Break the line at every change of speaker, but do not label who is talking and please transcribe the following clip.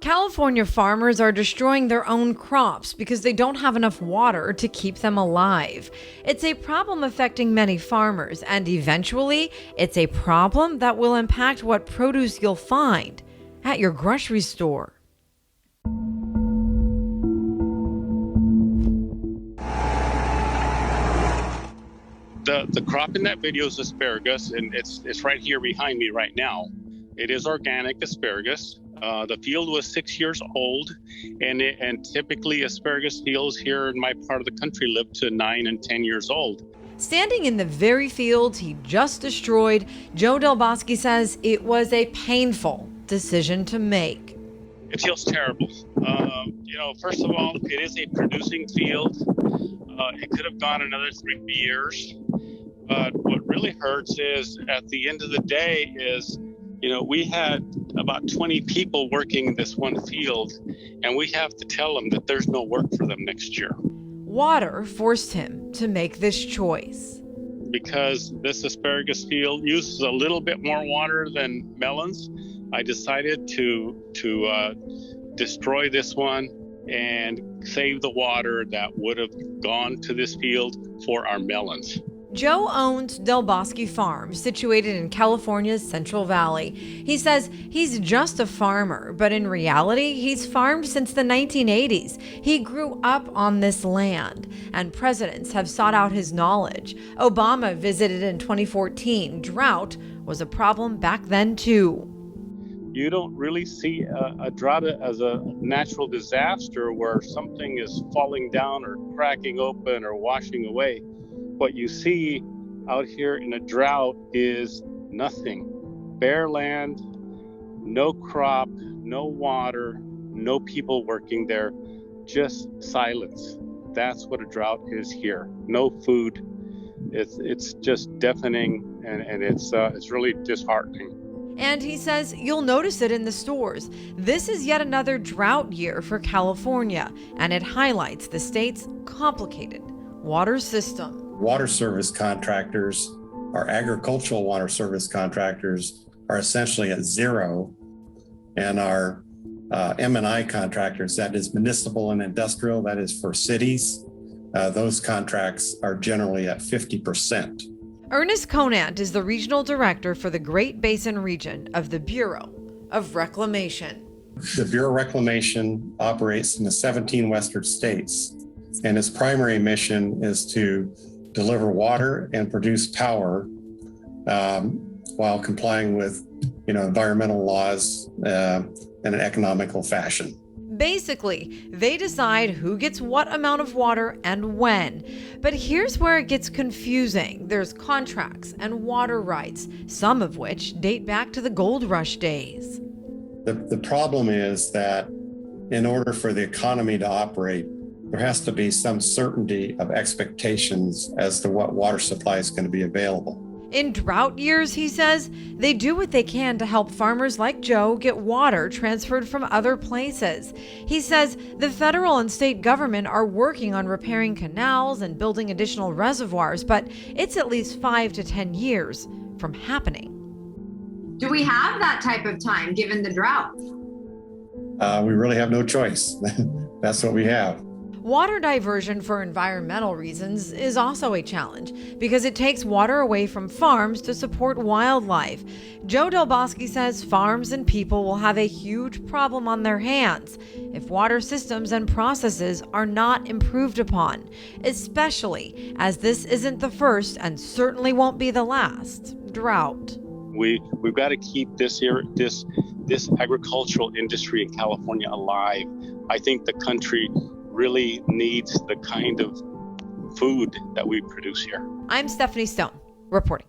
California farmers are destroying their own crops because they don't have enough water to keep them alive. It's a problem affecting many farmers, and eventually, it's a problem that will impact what produce you'll find at your grocery store.
The crop in that video is asparagus, and it's right here behind me right now. It is organic asparagus. The field was 6 years old, and typically asparagus fields here in my part of the country live to 9 and 10 years old.
Standing in the very fields he just destroyed, Joe Del Bosque says it was a painful decision to make.
It feels terrible. First of all, it is a producing field. It could have gone another 3 years. But what really hurts is at the end of the day is, we had about 20 people working this one field, and we have to tell them that there's no work for them next year.
Water forced him to make this choice.
Because this asparagus field uses a little bit more water than melons, I decided to destroy this one and save the water that would have gone to this field for our melons.
Joe owns Bosque Farm, situated in California's Central Valley. He says he's just a farmer, but in reality, he's farmed since the 1980s. He grew up on this land, and presidents have sought out his knowledge. Obama visited in 2014. Drought was a problem back then, too.
You don't really see a drought as a natural disaster where something is falling down or cracking open or washing away. What you see out here in a drought is nothing. Bare land, no crop, no water, no people working there, just silence. That's what a drought is here. No food. It's just deafening, and it's really disheartening.
And he says you'll notice it in the stores. This is yet another drought year for California, and it highlights the state's complicated water system.
Water service contractors, our agricultural water service contractors, are essentially at zero, and our M&I contractors, that is municipal and industrial, that is for cities, those contracts are generally at 50%.
Ernest Conant is the regional director for the Great Basin region of the Bureau of Reclamation.
The Bureau of Reclamation operates in the 17 western states, and its primary mission is to deliver water and produce power while complying with, environmental laws in an economical fashion.
Basically, they decide who gets what amount of water and when. But here's where it gets confusing. There's contracts and water rights, some of which date back to the gold rush days.
The problem is that in order for the economy to operate, there has to be some certainty of expectations as to what water supply is going to be available.
In drought years, he says, they do what they can to help farmers like Joe get water transferred from other places. He says the federal and state government are working on repairing canals and building additional reservoirs, but it's at least 5 to 10 years from happening.
Do we have that type of time given the drought?
We really have no choice. That's what we have.
Water diversion for environmental reasons is also a challenge because it takes water away from farms to support wildlife. Joe Del Bosque says farms and people will have a huge problem on their hands if water systems and processes are not improved upon, especially as this isn't the first and certainly won't be the last drought.
We've got to keep this agricultural industry in California alive. I think the country really needs the kind of food that we produce here.
I'm Stephanie Stone, reporting.